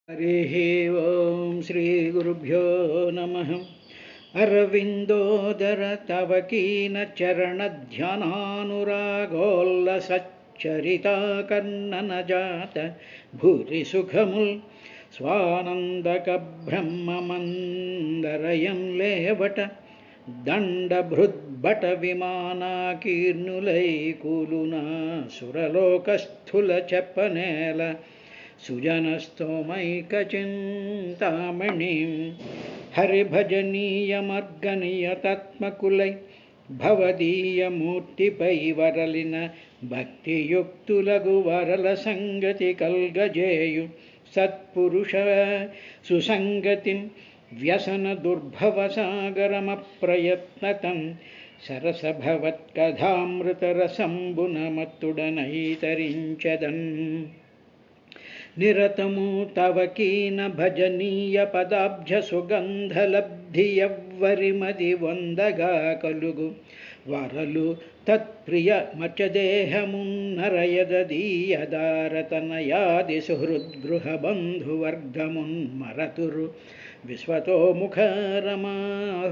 हरिः ओं श्रीगुरुभ्यो नमः। अरविन्दोदर तव कीनचरणध्यानानुरागोल्लसच्चरिताकर्णनजात भूरि सुखमुल् स्वानन्दकब्रह्ममन्दरयं लेवट దండభృద్భట విమానాకీర్ణులై కూలునా సురలోకస్థుల చెప్పనేల సుజనస్తోమైకచింతామణిం హరిభజనీయమర్గనియతాత్మకులై భవదీయమూర్తిపై వరలిన భక్తియుక్తులగు వరల సంగతి కల్గజేయు సత్పురుష సుసంగతిం వ్యసన దుర్భవసాగరమప్రయత్నతం సరసభవత్కథామృతరసంబునమత్తుడనైతరించదన్ నిరతము తవ కీన భజనీయ పదాబ్జ సుగంధలబ్ధియవ్వరిమది వందగా కలుగు వరలు తత్ప్రియ మచదేహమున్నరయదీయదారతనయాది సుహృద్గృహబంధువర్గమున్ మరతురు విశ్వతోముఖ రమా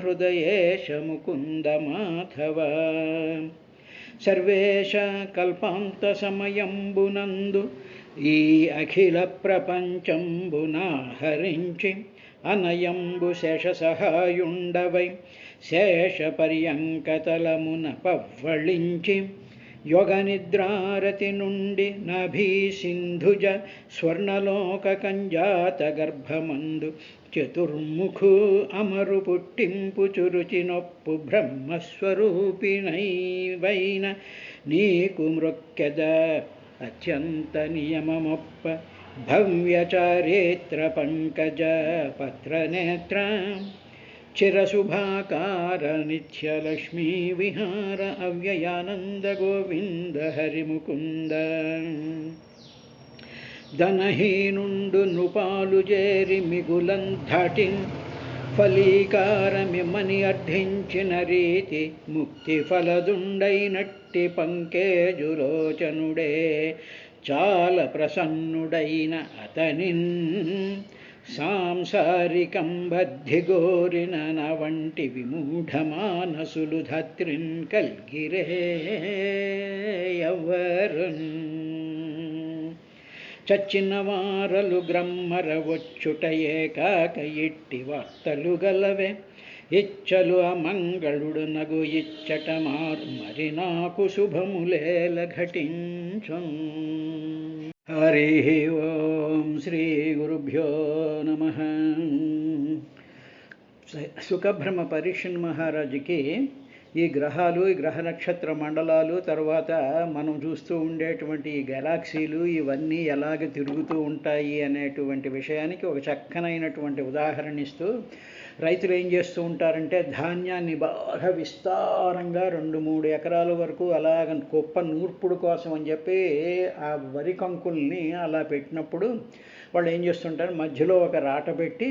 హృదయేశ ముకుంద మాధవ సర్వేశ కల్పాంత సమయంబునందు ఈ అఖిల ప్రపంచంబునా హరించి అనయంబు శేష సహాయుండవై శేష పర్యంకతలమున పవ్వళించి యోగ నిద్రారతి నుండి నభీ సింధుజ స్వర్ణలోక కంజాత గర్భమందు చతుర్ముఖు అమరు పుట్టింపు చురుచి నొప్పు బ్రహ్మస్వరూపిణైవైన నీకు మృక్కెద అత్యంత నియమమొప్ప భవ్యచారిత్ర పంకజ పత్రనేత్ర చిరశుభాకార నిత్యలక్ష్మీ విహార అవ్యయానంద గోవింద హరిముకుంద ధనహీనుండు నృపాలు చేరి మిగులం ధాటిన్ ఫలీకారమిమ్మని అర్థించిన రీతి ముక్తి ఫలదుండైనట్టి పంకేజులోచనుడే చాలా ప్రసన్నుడైన అతనిన్ సాంసారికం బద్ధిగోరిన వంటి విమూఢమానసులు ధత్రిన్ కల్గిరే ఎవ్వరున్ చచ్చిన వారలు గ్రమ్మర వచ్చుటయే కాక ఇట్టి వార్తలు గలవే ఇచ్చలు అమంగళుడు నగు ఇచ్చట మారు మరి నాకు శుభములేల ఘటించు. హరి ఓం శ్రీ గురుభ్యో నమః. సుఖబ్రహ్మ పరీక్షన్ మహారాజుకి ఈ గ్రహాలు, ఈ గ్రహ నక్షత్ర మండలాలు, తర్వాత మనం చూస్తూ ఉండేటువంటి ఈ గెలాక్సీలు ఇవన్నీ ఎలాగ తిరుగుతూ ఉంటాయి అనేటువంటి విషయానికి ఒక చక్కనైనటువంటి ఉదాహరణ ఇస్తూ రైతులు ఏం చేస్తూ ఉంటారంటే ధాన్యాన్ని బాగా విస్తారంగా 2-3 ఎకరాల వరకు అలాగ గొప్ప నూర్పుడు కోసం అని చెప్పి ఆ వరి కంకుల్ని అలా పెట్టినప్పుడు వాళ్ళు ఏం చేస్తుంటారు, మధ్యలో ఒక రాట పెట్టి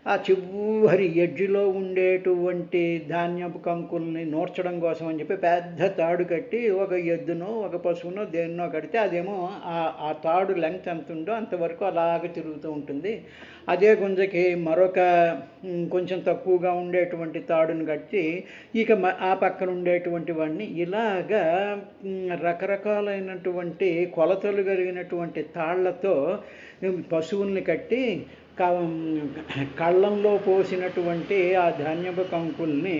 ఆ చివరి ఎడ్జిలో ఉండేటువంటి ధాన్యపు కంకుల్ని నూర్చడం కోసం అని చెప్పి పెద్ద తాడు కట్టి ఒక ఎద్దునో ఒక పశువునో దేన్నో కడితే అదేమో ఆ తాడు లెంగ్త్ ఎంత ఉందో అంతవరకు అలాగ తిరుగుతూ ఉంటుంది. అదే గుంజకి మరొక కొంచెం తక్కువగా ఉండేటువంటి తాడును కట్టి ఇక ఆ పక్కన ఉండేటువంటి వాడిని ఇలాగా రకరకాలైనటువంటి కొలతలు కలిగినటువంటి తాళ్లతో పశువుల్ని కట్టి కళ్ళంలో పోసినటువంటి ఆ ధాన్యపు కంకుల్ని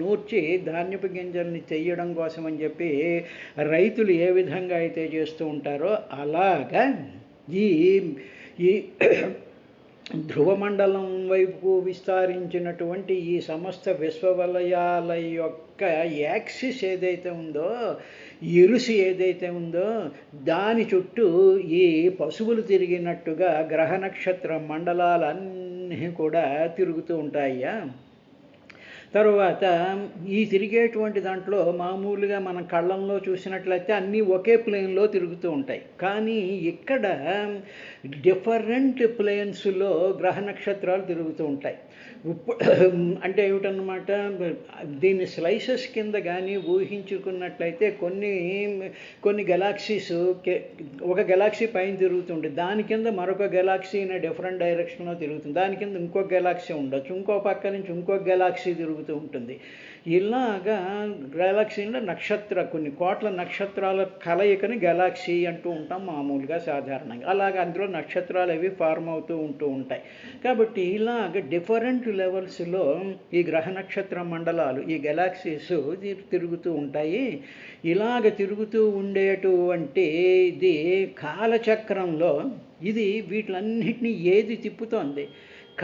నూర్చి ధాన్యపు గింజల్ని చెయ్యడం కోసం అని చెప్పి రైతులు ఏ విధంగా అయితే చేస్తూ ఉంటారో అలాగా ఈ ధ్రువమండలం వైపు విస్తరించినటువంటి ఈ సమస్త విశ్వవలయాల యొక్క యాక్సిస్ ఏదైతే ఉందో, ఇరుసు ఏదైతే ఉందో దాని చుట్టూ ఈ పశువులు తిరిగినట్టుగా గ్రహ నక్షత్ర మండలాలన్నీ కూడా తిరుగుతూ ఉంటాయ్యా. తరువాత ఈ తిరిగేటువంటి దాంట్లో మామూలుగా మనం కళ్ళంలో చూసినట్లయితే అన్నీ ఒకే ప్లేన్లో తిరుగుతూ ఉంటాయి. కానీ ఇక్కడ డిఫరెంట్ ప్లేన్స్లో గ్రహ నక్షత్రాలు తిరుగుతూ ఉంటాయి. ఇప్పుడు అంటే ఏమిటన్నమాట, దీన్ని స్లైసెస్ కింద కానీ ఊహించుకున్నట్లయితే కొన్ని గెలాక్సీస్ ఒక గెలాక్సీ పైన తిరుగుతుంటుంది, దాని కింద మరొక గెలాక్సీ డిఫరెంట్ డైరెక్షన్లో తిరుగుతుంది, దాని కింద ఇంకొక గెలాక్సీ ఉండొచ్చు, ఇంకో పక్క నుంచి ఇంకొక గెలాక్సీ తిరుగుతూ ఉంటుంది. ఇలాగా గెలాక్సీలో కొన్ని కోట్ల నక్షత్రాల కలయికని గెలాక్సీ అంటూ ఉంటాం మామూలుగా సాధారణంగా. అలాగే అందులో నక్షత్రాలు అవి ఫార్మ్ అవుతూ ఉంటాయి. కాబట్టి ఇలాగ డిఫరెంట్ లెవెల్స్లో ఈ గ్రహ నక్షత్ర మండలాలు, ఈ గెలాక్సీస్ తిరుగుతూ ఉంటాయి. ఇలాగ తిరుగుతూ ఉండేటువంటి ఇది కాలచక్రంలో ఇది వీటిలన్నిటినీ ఏది తిప్పుతోంది?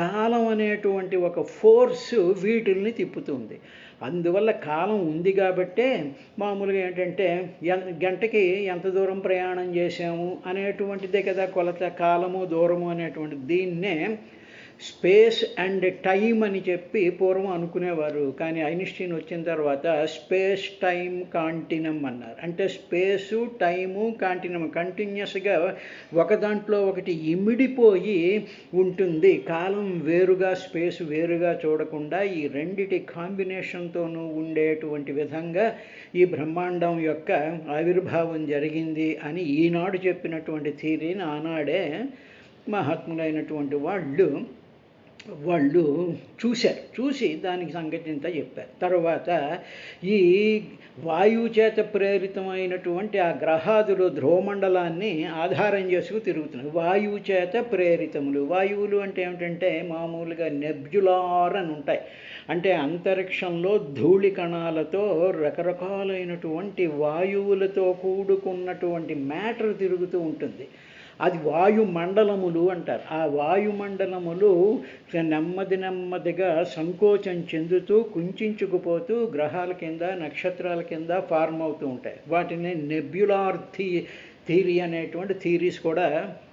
కాలం అనేటువంటి ఒక ఫోర్స్ వీటిల్ని తిప్పుతుంది. అందువల్ల కాలం ఉంది కాబట్టే మామూలుగా ఏంటంటే గంటకి ఎంత దూరం ప్రయాణం చేసాము అనేటువంటిదే కదా కొలత, కాలము దూరము అనేటువంటి. దీన్నే స్పేస్ అండ్ టైం అని చెప్పి పూర్వం అనుకునేవారు. కానీ ఐన్స్టీన్ వచ్చిన తర్వాత స్పేస్ టైం కాంటినం అన్నారు. అంటే స్పేసు టైము కాంటినం కంటిన్యూస్గా ఒక దాంట్లో ఒకటి ఇమిడిపోయి ఉంటుంది. కాలం వేరుగా స్పేస్ వేరుగా చూడకుండా ఈ రెండిటి కాంబినేషన్తోనూ ఉండేటువంటి విధంగా ఈ బ్రహ్మాండం యొక్క ఆవిర్భావం జరిగింది అని ఈనాడు చెప్పినటువంటి థియరీని ఆనాడే మహాత్ములైనటువంటి వాళ్ళు చూసి దానికి సంగతి ఇంత చెప్పారు. తర్వాత ఈ వాయువు చేత ప్రేరితమైనటువంటి ఆ గ్రహాదులు ధ్రువమండలాన్ని ఆధారం చేసుకు తిరుగుతున్నాయి. వాయువు చేత ప్రేరితములు. వాయువులు అంటే ఏమిటంటే మామూలుగా నెబ్యులార్ అని ఉంటాయి. అంటే అంతరిక్షంలో ధూళి కణాలతో రకరకాలైనటువంటి వాయువులతో కూడుకున్నటువంటి మ్యాటర్ తిరుగుతూ ఉంటుంది. అది వాయుమండలములు అంటారు. ఆ వాయుమండలములు నెమ్మదిగా సంకోచం చెందుతూ కుంచుకుపోతూ గ్రహాల కింద నక్షత్రాల కింద ఫార్మ్ అవుతూ ఉంటాయి. వాటిని నెబ్యులార్ థియరీ అనేటువంటి థియరీస్ కూడా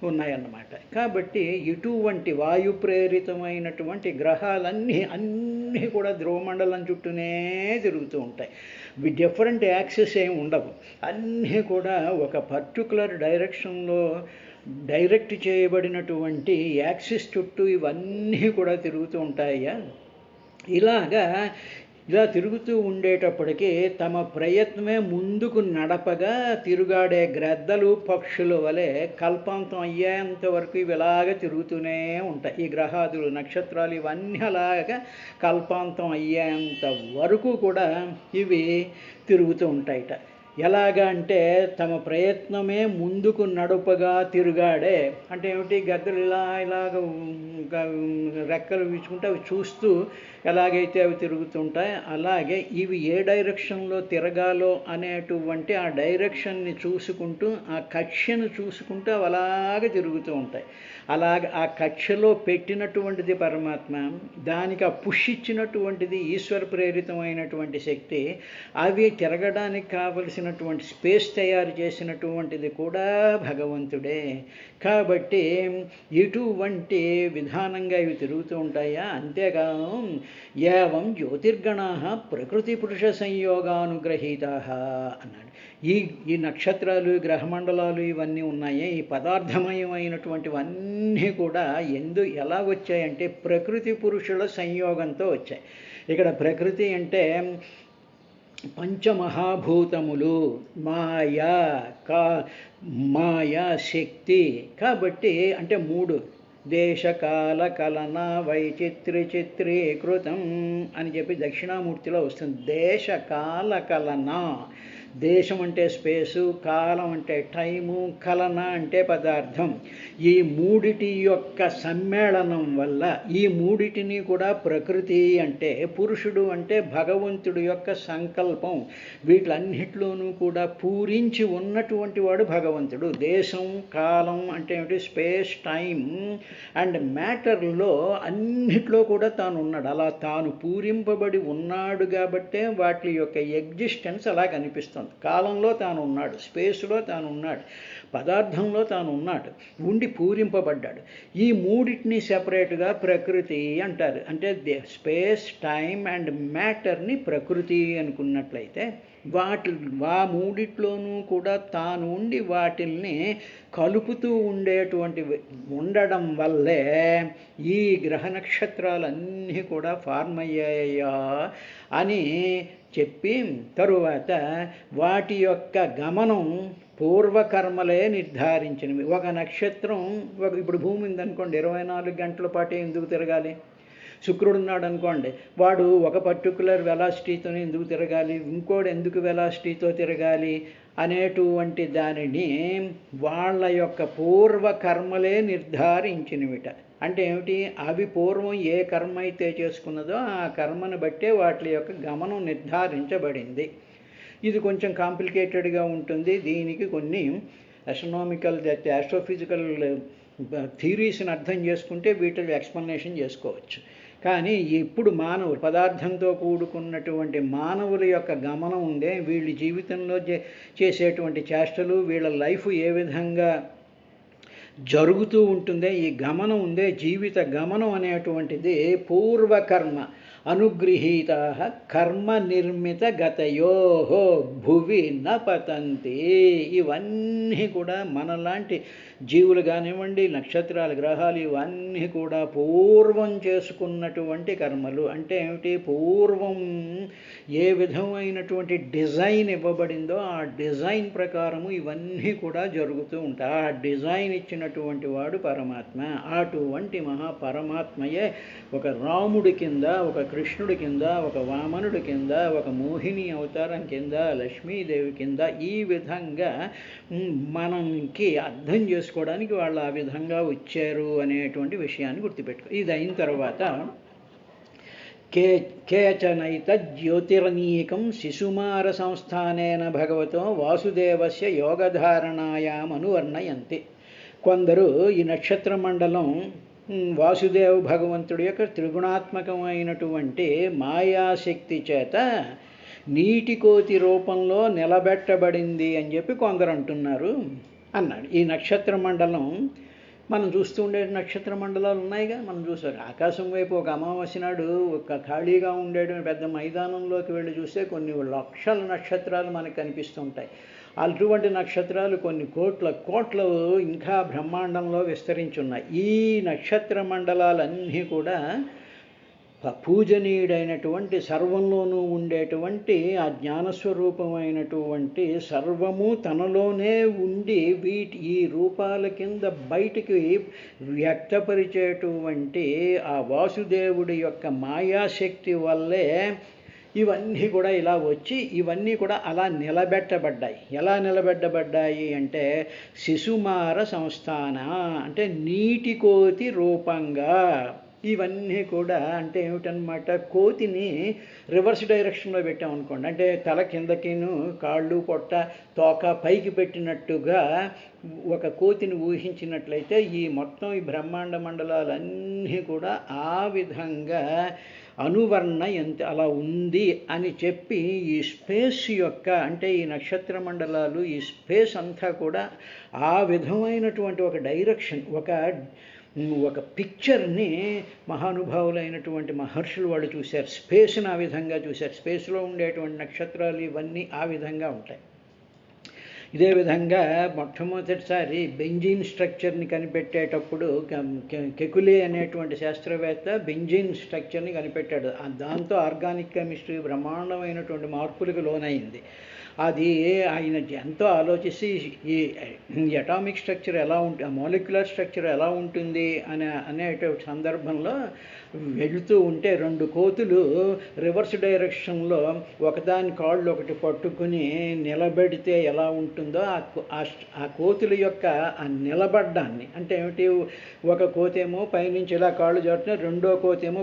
ఉన్నాయన్నమాట. కాబట్టి ఇటువంటి వాయు ప్రేరితమైనటువంటి గ్రహాలన్నీ కూడా ధ్రువమండలం చుట్టూనే తిరుగుతూ ఉంటాయి. డిఫరెంట్ యాక్సెస్ ఏమి ఉండవు. అన్నీ కూడా ఒక పర్టికులర్ డైరెక్షన్లో డైరెక్ట్ చేయబడినటువంటి యాక్సిస్ చుట్టూ ఇవన్నీ కూడా తిరుగుతూ ఉంటాయా. ఇలా తిరుగుతూ ఉండేటప్పటికీ తమ ప్రయత్నమే ముందుకు నడపగా తిరుగాడే గ్రద్దలు పక్షుల వలె కల్పాంతం అయ్యేంత వరకు ఇవి ఇలాగ తిరుగుతూనే ఉంటాయి. ఈ గ్రహాదులు నక్షత్రాలు ఇవన్నీ అలాగా కల్పాంతం అయ్యేంత వరకు కూడా ఇవి తిరుగుతూ ఉంటాయిట. ఎలాగా అంటే తమ ప్రయత్నమే ముందుకు నడుపగా తిరుగాడే అంటే ఏమిటి, గద్దలు ఇలాగ రెక్కలు వీచుకుంటే అవి చూస్తూ ఎలాగైతే అవి తిరుగుతుంటాయి, అలాగే ఇవి ఏ డైరెక్షన్లో తిరగాలో అనేటువంటి ఆ డైరెక్షన్ని చూసుకుంటూ ఆ కక్ష్యను చూసుకుంటూ అవి అలాగే తిరుగుతూ ఉంటాయి. అలాగే ఆ కక్ష్యలో పెట్టినటువంటిది పరమాత్మ, దానికి ఆ పుష్ ఇచ్చినటువంటిది ఈశ్వర ప్రేరితమైనటువంటి శక్తి, అవి తిరగడానికి కావలసినటువంటి స్పేస్ తయారు చేసినటువంటిది కూడా భగవంతుడే. కాబట్టి ఇటువంటి విధానంగా ఇవి తిరుగుతూ ఉంటాయా. అంతేకాదు ఏవం జ్యోతిర్గణా ప్రకృతి పురుష సంయోగానుగ్రహీతా అన్నాడు. ఈ నక్షత్రాలు గ్రహమండలాలు ఇవన్నీ ఉన్నాయి, ఈ పదార్థమయమైనటువంటివన్నీ కూడా ఎలా వచ్చాయంటే ప్రకృతి పురుషుల సంయోగంతో వచ్చాయి. ఇక్కడ ప్రకృతి అంటే పంచమహాభూతములు, మాయా శక్తి. కాబట్టి అంటే 3 దేశకాల కలన వైచిత్రీకృతం అని చెప్పి దక్షిణామూర్తిలో వస్తుంది. దేశకాల కలన, దేశం అంటే స్పేసు, కాలం అంటే టైము, కలన అంటే పదార్థం. ఈ మూడిటి యొక్క సమ్మేళనం వల్ల ఈ మూడిటిని కూడా ప్రకృతి అంటే, పురుషుడు అంటే భగవంతుడు యొక్క సంకల్పం, వీటిలన్నిటిలోనూ కూడా పూరించి ఉన్నటువంటి వాడు భగవంతుడు. దేశం కాలం అంటే ఏమిటి, స్పేస్ టైం అండ్ మ్యాటర్లో అన్నిట్లో కూడా తాను ఉన్నాడు. అలా తాను పూరింపబడి ఉన్నాడు కాబట్టే వాటి యొక్క ఎగ్జిస్టెన్స్ అలా కనిపిస్తుంది. కాలంలో తాను ఉన్నాడు, స్పేస్లో తాను ఉన్నాడు, పదార్థంలో తాను ఉన్నాడు, ఉండి పూరింపబడ్డాడు. ఈ మూడింటిని సెపరేట్గా ప్రకృతి అంటారు. అంటే స్పేస్ టైం అండ్ మ్యాటర్ని ప్రకృతి అనుకున్నట్లయితే వాటి ఆ మూడిట్లోనూ కూడా తాను ఉండి వాటిల్ని కలుపుతూ ఉండడం వల్లే ఈ గ్రహ నక్షత్రాలన్నీ కూడా ఫార్మ్ అయ్యాయా అని చెప్పి తరువాత వాటి యొక్క గమనం పూర్వకర్మలే నిర్ధారించినవి. ఒక నక్షత్రం ఇప్పుడు భూమి ఉందనుకోండి, 24 గంటల పాటే ఎందుకు తిరగాలి? శుక్రుడు ఉన్నాడు అనుకోండి, వాడు ఒక పర్టికులర్ వెలాసిటీతో ఎందుకు తిరగాలి, ఇంకోటి ఎందుకు వెలాసిటీతో తిరగాలి అనేటువంటి దానిని వాళ్ళ యొక్క పూర్వకర్మలే నిర్ధారించినవిట. అంటే ఏమిటి? అవి పూర్వం ఏ కర్మ అయితే చేసుకున్నదో ఆ కర్మను బట్టే వాటి యొక్క గమనం నిర్ధారించబడింది. ఇది కొంచెం కాంప్లికేటెడ్గా ఉంటుంది. దీనికి కొన్ని అస్ట్రానామికల్ ఆస్ట్రోఫిజికల్ థియరీస్ని అర్థం చేసుకుంటే వీటిని ఎక్స్ప్లెనేషన్ చేసుకోవచ్చు. కానీ ఇప్పుడు మానవులు, పదార్థంతో కూడుకున్నటువంటి మానవుల యొక్క గమనం ఉందే, వీళ్ళ జీవితంలో చేసేటువంటి చేష్టలు, వీళ్ళ లైఫ్ ఏ విధంగా జరుగుతూ ఉంటుందే, ఈ గమనం ఉందే, జీవిత గమనం అనేటువంటిది పూర్వకర్మ అనుగృహీత కర్మ నిర్మిత గతయో భువి న పతంతి. ఇవన్నీ కూడా మనలాంటి జీవులు కానివ్వండి, నక్షత్రాలు, గ్రహాలు, ఇవన్నీ కూడా పూర్వం చేసుకున్నటువంటి కర్మలు. అంటే ఏమిటి? పూర్వం ఏ విధమైనటువంటి డిజైన్ ఇవ్వబడిందో ఆ డిజైన్ ప్రకారము ఇవన్నీ కూడా జరుగుతూ ఉంటాయి. ఆ డిజైన్ ఇచ్చినటువంటి వాడు పరమాత్మ. అటువంటి మహాపరమాత్మయే ఒక రాముడి కింద, ఒక కృష్ణుడి కింద, ఒక వామనుడి కింద, ఒక మోహిని అవతారం కింద, లక్ష్మీదేవి కింద, ఈ విధంగా మనకి అర్థం చేసుకోవడానికి వాళ్ళు ఆ విధంగా వచ్చారు అనేటువంటి విషయాన్ని గుర్తుపెట్టుకో. ఇది అయిన తర్వాత కేచనైత జ్యోతిరనీకం శిశుమార సంస్థానేన భగవతో వాసుదేవస్య యోగధారణాయాం అనువర్ణయంతి. కొందరు ఈ నక్షత్ర మండలం వాసుదేవ భగవంతుడి యొక్క త్రిగుణాత్మకమైనటువంటి మాయాశక్తి చేత నీటి కోతి రూపంలో నిలబెట్టబడింది అని చెప్పి కొందరు అంటున్నారు అన్నాడు. ఈ నక్షత్ర మండలం మనం చూస్తూ ఉండే నక్షత్ర మండలాలు ఉన్నాయిగా, మనం చూసారు. ఆకాశం వైపు ఒక అమావాస్య నాడు ఒక ఖాళీగా ఉండేటువంటి పెద్ద మైదానంలోకి వెళ్ళి చూస్తే కొన్ని లక్షల నక్షత్రాలు మనకు కనిపిస్తుంటాయి. అటువంటి నక్షత్రాలు కొన్ని కోట్ల ఇంకా బ్రహ్మాండంలో విస్తరించున్నాయి. ఈ నక్షత్ర మండలాలన్నీ కూడా పూజనీయుడైనటువంటి, సర్వంలోనూ ఉండేటువంటి ఆ జ్ఞానస్వరూపమైనటువంటి సర్వము తనలోనే ఉండి ఈ రూపాల కింద బయటికి వ్యక్తపరిచేటువంటి ఆ వాసుదేవుడి యొక్క మాయాశక్తి వల్లే ఇవన్నీ కూడా ఇలా వచ్చి ఇవన్నీ కూడా అలా నిలబెట్టబడ్డాయి. ఎలా నిలబెట్టబడ్డాయి అంటే శిశుమార సంస్థాన, అంటే నీటి కోతి రూపంగా. ఇవన్నీ కూడా అంటే ఏమిటనమాట, కోతిని రివర్స్ డైరెక్షన్లో పెట్టామనుకోండి, అంటే తల కిందకిను, కాళ్ళు, పొట్ట, తోక పైకి పెట్టినట్టుగా ఒక కోతిని ఊహించినట్లయితే ఈ మొత్తం ఈ బ్రహ్మాండ మండలాలన్నీ కూడా ఆ విధంగా అనువర్ణయంతి, అలా ఉంది అని చెప్పి ఈ స్పేస్ యొక్క, అంటే ఈ నక్షత్ర మండలాలు, ఈ స్పేస్ అంతా కూడా ఆ విధమైనటువంటి ఒక డైరెక్షన్, ఒక పిక్చర్ని మహానుభావులైనటువంటి మహర్షులు వాళ్ళు చూశారు. స్పేస్ని ఆ విధంగా చూశారు. స్పేస్లో ఉండేటువంటి నక్షత్రాలు ఇవన్నీ ఆ విధంగా ఉంటాయి. ఇదే విధంగా మొట్టమొదటిసారి బెంజీన్ స్ట్రక్చర్ని కనిపెట్టేటప్పుడు కెకులే అనేటువంటి శాస్త్రవేత్త బెంజీన్ స్ట్రక్చర్ని కనిపెట్టాడు. దాంతో ఆర్గానిక్ కెమిస్ట్రీ బ్రహ్మాండమైనటువంటి మార్పులకు లోనైంది. అది ఆయన ఎంతో ఆలోచించి ఈ అటామిక్ స్ట్రక్చర్ ఎలా ఉంటుంది, మాలిక్యులర్ స్ట్రక్చర్ ఎలా ఉంటుంది అనేటువంటి సందర్భంలో వెళుతూ ఉంటే రెండు కోతులు రివర్స్ డైరెక్షన్లో ఒకదాని కాళ్ళు ఒకటి పట్టుకుని నిలబెడితే ఎలా ఉంటుందో ఆ కోతుల యొక్క ఆ నిలబడ్డాన్ని, అంటే ఏమిటి, ఒక కోతేమో పైనుంచి ఇలా కాళ్ళు జరుపుతున్నా, రెండో కోతేమో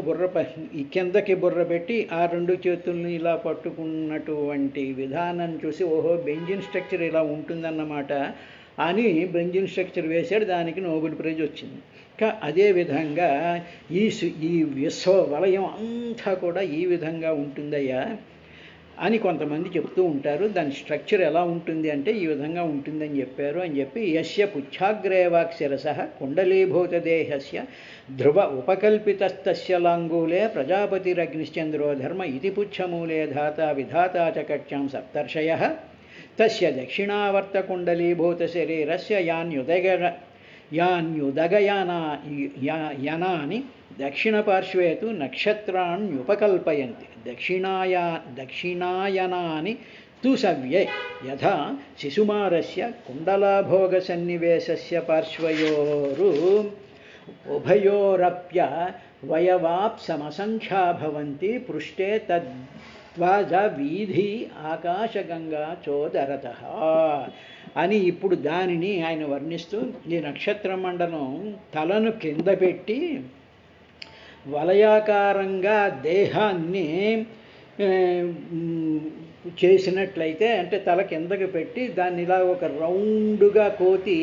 ఈ కిందకి బుర్ర పెట్టి ఆ రెండు చేతుల్ని ఇలా పట్టుకున్నటువంటి విధానం చూసి ఓహో బెంజిన్ స్ట్రక్చర్ ఇలా ఉంటుందన్నమాట అని బెంజిన్ స్ట్రక్చర్ వేశాడు. దానికి నోబెల్ ప్రైజ్ వచ్చింది. అదేవిధంగా ఈ విశ్వ వలయం అంతా కూడా ఈ విధంగా ఉంటుందయ్యా అని కొంతమంది చెప్తూ ఉంటారు. దాని స్ట్రక్చర్ ఎలా ఉంటుంది అంటే ఈ విధంగా ఉంటుందని చెప్పారు అని చెప్పి యస్య పుచ్ఛాగ్రేవాక్షరస కుండలీభూత దేహస్య ధ్రువ ఉపకల్పితస్తస్య లాంగూలే ప్రజాపతిరగ్నిశ్చంద్రో ధర్మ ఇతి పుచ్చమూలే ధాత విధాతా చ కక్ష్యాం సప్తర్షయః తస్య దక్షిణావర్తకుండలీభూత శరీరస్య యాన్యుదగయానాని దక్షిణపార్శ్వే తు నక్షత్రాణ్యుపకల్పయంతి దక్షిణాయనాని తు సవ్యే యథా శిశుమారస్య కుండలాభోగసన్నివేశస్య పార్శ్వయోరు ఉభయోరప్యవయవాప్సమసంఖ్యా భవంతి పృష్ఠే తద్వాజ వీధి ఆకాశగంగా చోదరతః అని ఇప్పుడు దానిని ఆయన వర్ణిస్తూ ఈ నక్షత్ర మండలం తలను కింద పెట్టి వలయాకారంగా దేహాన్ని చేసినట్లయితే అంటే తల కిందకి పెట్టి దాన్ని ఇలా ఒక రౌండ్గా కోతి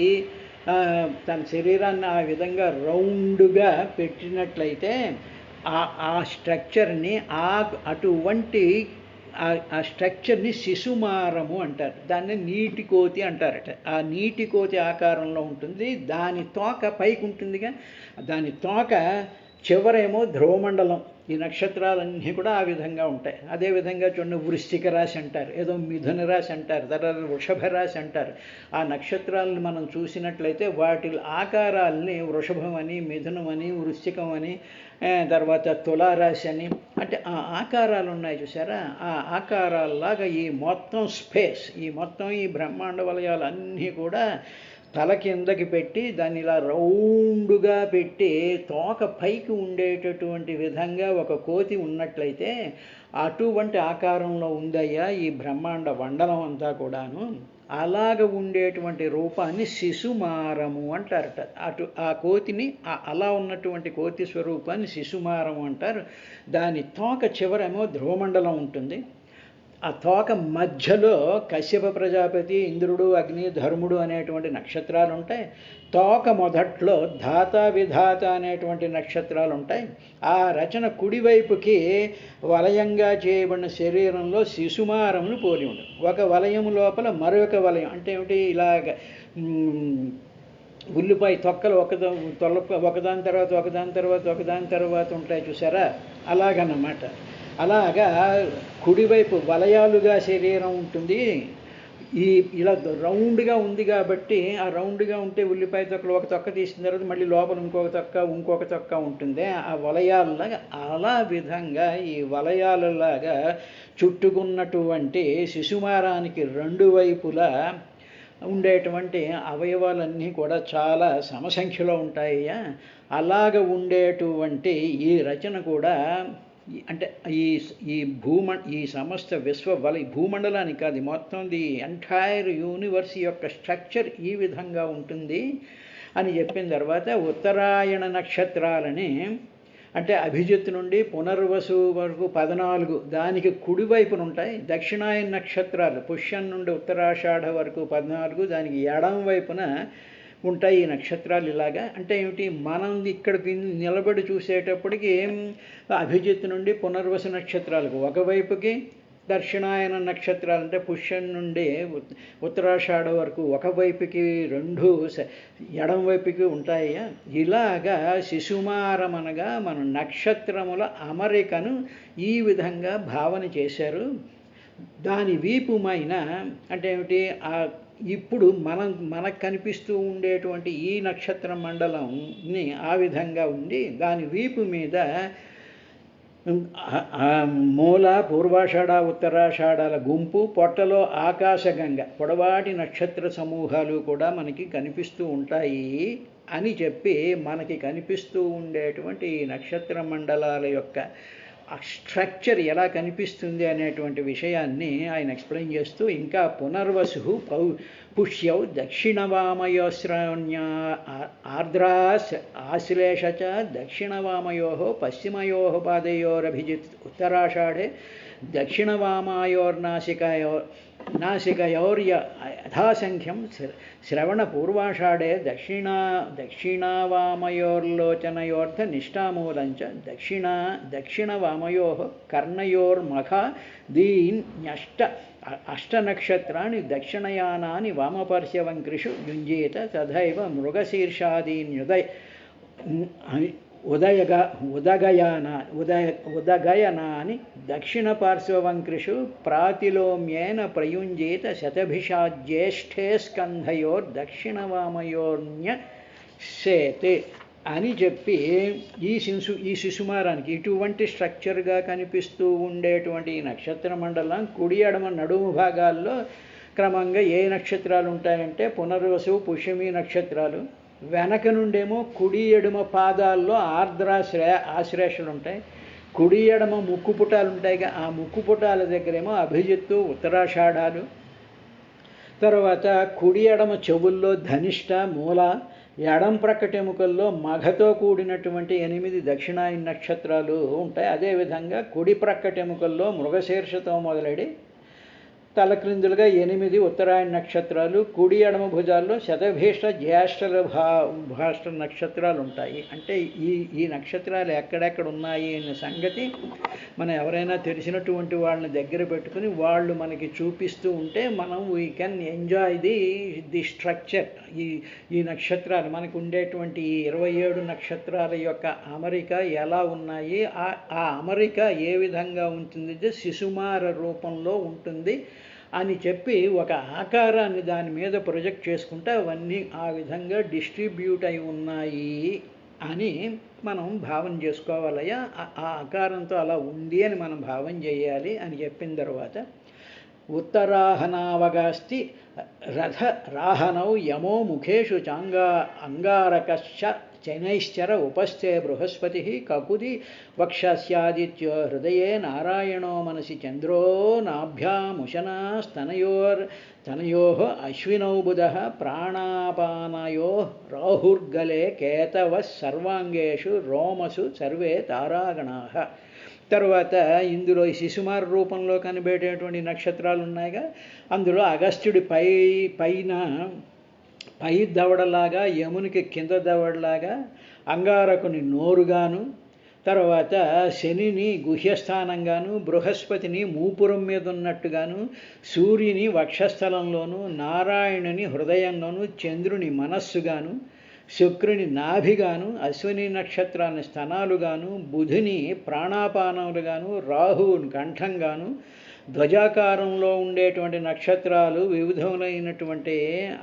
తన శరీరాన్ని ఆ విధంగా రౌండ్గా పెట్టినట్లయితే ఆ స్ట్రక్చర్ని అటువంటి ఆ స్ట్రక్చర్ని శిశుమారము అంటారు. దాన్ని నీటి కోతి అంటారట. ఆ నీటి కోతి ఆకారంలో ఉంటుంది. దాని తోక పైకి ఉంటుందిగా, దాని తోక చివరేమో ధ్రువమండలం. ఈ నక్షత్రాలన్నీ కూడా ఆ విధంగా ఉంటాయి. అదేవిధంగా చూడండి, వృశ్చిక రాశి అంటారు, ఏదో మిథున రాశి అంటారు, తర్వాత వృషభ రాశి అంటారు. ఆ నక్షత్రాలను మనం చూసినట్లయితే వాటి ఆకారాలని వృషభం అని, మిథునం అని, వృశ్చికం అని, తర్వాత తులారాశి అని, అంటే ఆ ఆకారాలు ఉన్నాయి చూసారా, ఆ ఆకారాల్లాగా ఈ మొత్తం స్పేస్, ఈ మొత్తం ఈ బ్రహ్మాండ వలయాలు అన్నీ కూడా తల కిందకి పెట్టి దాన్ని ఇలా రౌండ్గా పెట్టి తోక పైకి ఉండేటటువంటి విధంగా ఒక కోతి ఉన్నట్లయితే అటువంటి ఆకారంలో ఉందయ్యా ఈ బ్రహ్మాండ మండలం అంతా కూడాను. అలాగ ఉండేటువంటి రూపాన్ని శిశుమారము అంటారట. ఆ కోతిని అలా ఉన్నటువంటి కోతి స్వరూపాన్ని శిశుమారము అంటారు. దాని తోక చివరేమో ధ్రువమండలం ఉంటుంది. ఆ తోక మధ్యలో కశ్యప ప్రజాపతి, ఇంద్రుడు, అగ్ని, ధర్ముడు అనేటువంటి నక్షత్రాలు ఉంటాయి. తోక మొదట్లో ధాత విధాత అనేటువంటి నక్షత్రాలు ఉంటాయి. ఆ రచన కుడివైపుకి వలయంగా చేయబడిన శరీరంలో శిశుమారమును పోలి ఉండదు. ఒక వలయం లోపల మరొక వలయం అంటే ఏమిటి, ఇలాగ ఉల్లిపాయ తొక్కలు ఒకదాని తర్వాత ఒకదాని తర్వాత ఉంటాయి చూసారా, అలాగన్నమాట. అలాగా కుడివైపు వలయాలుగా శరీరం ఉంటుంది. ఇలా రౌండ్గా ఉంది కాబట్టి, ఆ రౌండ్గా ఉంటే ఉల్లిపాయ తొక్కలు ఒక తొక్క తీసిన తర్వాత మళ్ళీ లోపల ఇంకొక తొక్క ఉంటుంది. ఆ వలయాలలాగా అలా విధంగా ఈ వలయాలలాగా చుట్టుకున్నటువంటి శిశుమారానికి రెండు వైపులా ఉండేటువంటి అవయవాలన్నీ కూడా చాలా సమసంఖ్యలో ఉంటాయి. అలాగ ఉండేటువంటి ఈ రచన కూడా అంటే ఈ సమస్త భూమండలానికి కాదు, మొత్తం ది ఎంటైర్ యూనివర్స్ యొక్క స్ట్రక్చర్ ఈ విధంగా ఉంటుంది అని చెప్పిన తర్వాత ఉత్తరాయణ నక్షత్రాలని అంటే అభిజిత్ నుండి పునర్వసు వరకు 14 దానికి కుడివైపున ఉంటాయి. దక్షిణాయన నక్షత్రాలు పుష్యం నుండి ఉత్తరాషాఢ వరకు 14 దానికి ఎడం వైపున ఉంటాయి ఈ నక్షత్రాలు. ఇలాగా అంటే ఏమిటి, మనం ఇక్కడికి నిలబడి చూసేటప్పటికి అభిజిత్ నుండి పునర్వసు నక్షత్రాలకు ఒకవైపుకి, దక్షిణాయన నక్షత్రాలు అంటే పుష్యం నుండి ఉత్తరాషాఢ వరకు ఒకవైపుకి, రెండు ఎడం వైపుకి ఉంటాయి. ఇలాగా శిశుమారమనగా మన నక్షత్రముల అమరికను ఈ విధంగా భావన చేశారు. దాని వీపుమైన అంటే ఏమిటి, ఇప్పుడు మనకు కనిపిస్తూ ఉండేటువంటి ఈ నక్షత్ర మండలంని ఆ విధంగా ఉండి దాని వీపు మీద మూల, పూర్వాషాఢ, ఉత్తరాషాఢాల గుంపు, పొట్టలో ఆకాశగంగ, పొడవాటి నక్షత్ర సమూహాలు కూడా మనకి కనిపిస్తూ ఉంటాయి అని చెప్పి మనకి కనిపిస్తూ ఉండేటువంటి ఈ నక్షత్ర మండలాల యొక్క స్ట్రక్చర్ ఎలా కనిపిస్తుంది అనేటువంటి విషయాన్ని ఆయన ఎక్స్ప్లెయిన్ చేస్తూ ఇంకా పునర్వసు పుష్యౌ దక్షిణవామయోశ్రాణ్య ఆర్ద్రాస్ ఆశ్లేష చ దక్షిణవామయో పశ్చిమయో పాదయోరభిజిత్ ఉత్తరాషాఢే దక్షిణవామాయోర్నాసికయో నాసికయోర్య యథాసంఖ్యం శ్రవణపూర్వాషాఢే దక్షిణావామయోర్లోచనయోర్ధ నిష్ఠామూలంచ దక్షిణవామయోః కర్ణయోర్మఖా అష్టనక్షత్రాన్ని దక్షిణయానాని వామపార్శ్వవంక్రిషు యుంజేత తథైవ ఉదగయనాని దక్షిణపార్శ్వవంక్రిషు ప్రాతిలోమ్యేన ప్రయుంజేత శతభిషా జ్యేష్ఠే స్కంధయోర్దక్షిణవామయోర్న్యసేతే అని చెప్పి ఈ శిశుమారానికి ఇటువంటి స్ట్రక్చర్గా కనిపిస్తూ ఉండేటువంటి ఈ నక్షత్ర మండలం కుడి ఎడమ నడుము భాగాల్లో క్రమంగా ఏ నక్షత్రాలు ఉంటాయంటే పునర్వసు పుష్యమి నక్షత్రాలు, వెనక నుండేమో కుడి ఎడమ పాదాల్లో ఆశ్లేషలు ఉంటాయి, కుడి ఎడమ ముక్కుపుటాలు ఉంటాయి, ఆ ముక్కుపుటాల దగ్గరేమో అభిజిత్తు ఉత్తరాషాఢాలు, తర్వాత కుడి ఎడమ చెవుల్లో ధనిష్ట మూల, ఎడం ప్రక్కటెముకల్లో మఘతో కూడినటువంటి 8 దక్షిణాయన నక్షత్రాలు ఉంటాయి. అదేవిధంగా కుడి ప్రక్కటెముకల్లో మృగశీర్షతో మొదలడి తలక్రిందులుగా 8 ఉత్తరాయణ నక్షత్రాలు, కుడి ఎడమ భుజాల్లో శతభీష్ట జ్యేష్ఠల భాష్ట నక్షత్రాలు ఉంటాయి. అంటే ఈ నక్షత్రాలు ఎక్కడెక్కడ ఉన్నాయి అనే సంగతి మనం ఎవరైనా తెలిసినటువంటి వాళ్ళని దగ్గర పెట్టుకుని వాళ్ళు మనకి చూపిస్తూ ఉంటే మనం we can enjoy the structure. ఈ నక్షత్రాలు మనకు ఉండేటువంటి 27 నక్షత్రాల యొక్క అమరిక ఎలా ఉన్నాయి, ఆ అమరిక ఏ విధంగా ఉంటుంది, శిశుమార రూపంలో ఉంటుంది అని చెప్పి ఒక ఆకారాన్ని దాని మీద ప్రొజెక్ట్ చేసుకుంటే అవన్నీ ఆ విధంగా డిస్ట్రిబ్యూట్ అయి ఉన్నాయి అని మనం భావన చేసుకోవాలయ్యా. ఆ ఆకారంతో అలా ఉంది అని మనం భావన చేయాలి అని చెప్పిన తర్వాత ఉత్తరాహనావగాస్తి రథ రాహనౌ యమో ముఖేషు అంగారకశ్చ చైనైశ్చర ఉపస్థే బృహస్పతి కకుది వక్షస్యాదిత్యో హృదయే నారాయణో మనసి చంద్రో నాభ్యాముశనా స్తనయోః అశ్వినౌ బుధః ప్రాణాపానయోః రాహుర్గలే కేతవః సర్వాంగేషు రోమసు సర్వే తారాగణాః. తర్వాత ఇందులో ఈ శిశుమార రూపంలో కనిపెట్టేటువంటి నక్షత్రాలు ఉన్నాయిగా, అందులో అగస్త్యుడి పై దవడలాగా, యమునికి కింద దవడలాగా, అంగారకుని నోరుగాను, తర్వాత శనిని గుహ్యస్థానంగాను, బృహస్పతిని మూపురం మీద ఉన్నట్టుగాను, సూర్యుని వక్షస్థలంలోను, నారాయణుని హృదయంలోను, చంద్రుని మనస్సుగాను, శుక్రుని నాభిగాను, అశ్విని నక్షత్రాన్ని స్తనాలుగాను, బుధుని ప్రాణాపానములుగాను, రాహువుని కంఠంగాను, ధ్వజాకారంలో ఉండేటువంటి నక్షత్రాలు వివిధములైనటువంటి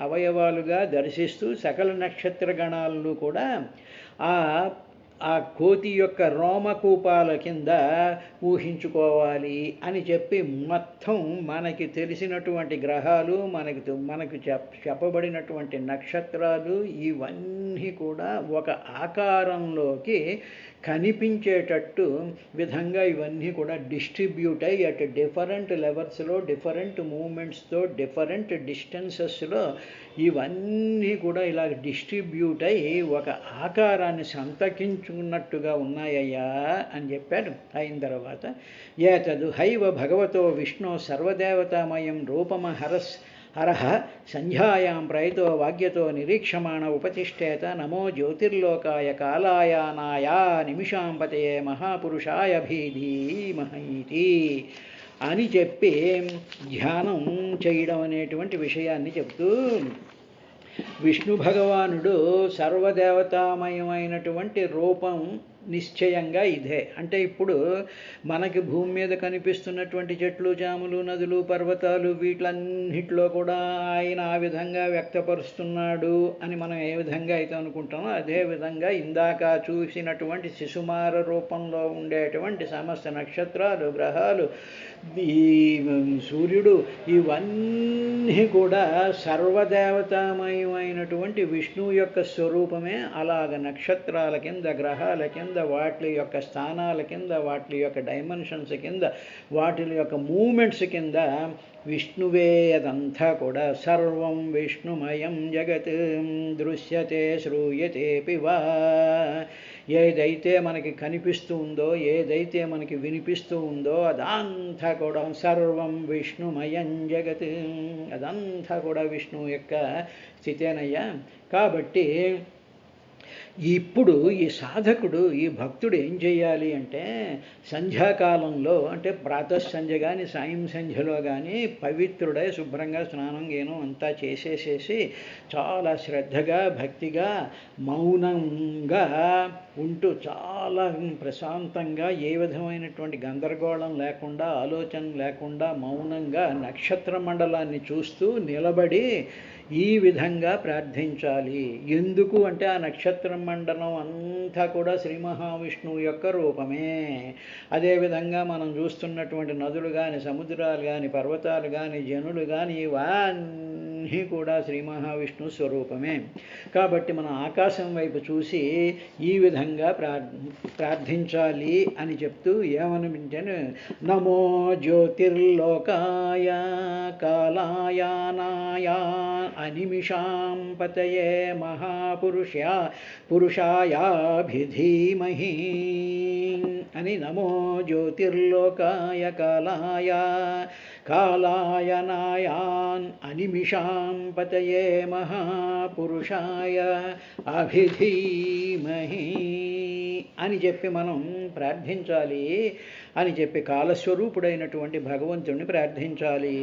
అవయవాలుగా దర్శిస్తూ సకల నక్షత్ర గణాలను కూడా ఆ కోతి యొక్క రోమకూపాల కింద ఊహించుకోవాలి అని చెప్పి మొత్తం మనకి తెలిసినటువంటి గ్రహాలు, మనకు చెప్పబడినటువంటి నక్షత్రాలు ఇవన్నీ కూడా ఒక ఆకారంలోకి కనిపించేటట్టు విధంగా ఇవన్నీ కూడా డిస్ట్రిబ్యూట్ అయ్యి అట్ డిఫరెంట్ లెవెల్స్లో, డిఫరెంట్ మూమెంట్స్తో, డిఫరెంట్ డిస్టెన్సెస్లో ఇవన్నీ కూడా ఇలా డిస్ట్రిబ్యూట్ అయ్యి ఒక ఆకారాన్ని సంతకించుకున్నట్టుగా ఉన్నాయ్యా అని చెప్పాడు. అయిన తర్వాత ఏతదు హైవ భగవతో విష్ణు సర్వదేవతామయం హరః సంధ్యాయాం ప్రయతో వాగ్యతో నిరీక్షమాణ ఉపతిష్ఠేత నమో జ్యోతిర్లోకాయ కాలాయానాయ నిమిషాంపతయే మహాపురుషాయ భీధీమహైతి అని చెప్పి ధ్యానం చేయడం అనేటువంటి విషయాన్ని చెప్తూ విష్ణు భగవానుడు సర్వదేవతామయమైనటువంటి రూపం నిశ్చయంగా ఇదే. అంటే ఇప్పుడు మనకి భూమి మీద కనిపిస్తున్నటువంటి చెట్లు, జాములు, నదులు, పర్వతాలు వీటిలన్నిటిలో కూడా ఆయన ఆ విధంగా వ్యక్తపరుస్తున్నాడు అని మనం ఏ విధంగా అయితే అనుకుంటామో అదే విధంగా ఇందాక చూసినటువంటి శిశుమార రూపంలో ఉండేటువంటి సమస్త నక్షత్రాలు, గ్రహాలు, ఈ సూర్యుడు ఇవన్నీ కూడా సర్వదేవతామయమైనటువంటి విష్ణువు యొక్క స్వరూపమే. అలాగ నక్షత్రాల కింద, గ్రహాల కింద, వాటి యొక్క స్థానాల కింద, వాటి యొక్క డైమెన్షన్స్ కింద, వాటి యొక్క మూమెంట్స్ కింద విష్ణువే అదంతా కూడా. సర్వం విష్ణుమయం జగత్ దృశ్యతే శ్రూయతే పివా. ఏదైతే మనకి కనిపిస్తూ ఉందో, ఏదైతే మనకి వినిపిస్తూ ఉందో అదంతా కూడా సర్వం విష్ణుమయం జగత్, అదంతా కూడా విష్ణువు యొక్క స్థితేనయ్యా. కాబట్టి ఇప్పుడు ఈ సాధకుడు, ఈ భక్తుడు ఏం చేయాలి అంటే సంధ్యాకాలంలో, అంటే ప్రాతఃసంధ్య కానీ సాయం సంధ్యలో కానీ పవిత్రుడై శుభ్రంగా స్నానం గీనం అంతా చేసేసేసి చాలా శ్రద్ధగా భక్తిగా మౌనంగా ఉంటూ చాలా ప్రశాంతంగా ఏ విధమైనటువంటి గందరగోళం లేకుండా ఆలోచన లేకుండా మౌనంగా నక్షత్ర మండలాన్ని చూస్తూ నిలబడి ఈ విధంగా ప్రార్థించాలి. ఎందుకు అంటే ఆ నక్షత్ర మండలం అంతా కూడా శ్రీ మహావిష్ణువు యొక్క రూపమే. అదేవిధంగా మనం చూస్తున్నటువంటి నదులు కానీ సముద్రాలు కానీ పర్వతాలు కానీ జనులు కానీ ఇవన్నీ కూడా శ్రీ మహావిష్ణువు స్వరూపమే. కాబట్టి మనం ఆకాశం వైపు చూసి ఈ విధంగా ప్రార్థించాలి అని చెప్తూ ఏమనిపించాను, నమో జ్యోతిర్లోకాయ కాలాయానాయ అనిమిషాం పతయే పురుషాయాభిధీమహి అని, నమో జ్యోతిర్లోకాయ కాలాయ కాలాయనాయాన్ అనిమిషాం పతయే మహాపురుషాయ అభిధీమహి అని చెప్పి మనం ప్రార్థించాలి అని చెప్పి కాలస్వరూపుడైనటువంటి భగవంతుడిని ప్రార్థించాలి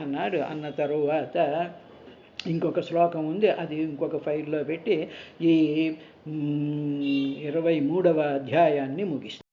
అన్నాడు. అన్న తరువాత ఇంకొక శ్లోకం ఉంది, అది ఇంకొక ఫైల్లో పెట్టి ఈ 23వ అధ్యాయాన్ని ముగిస్తాం.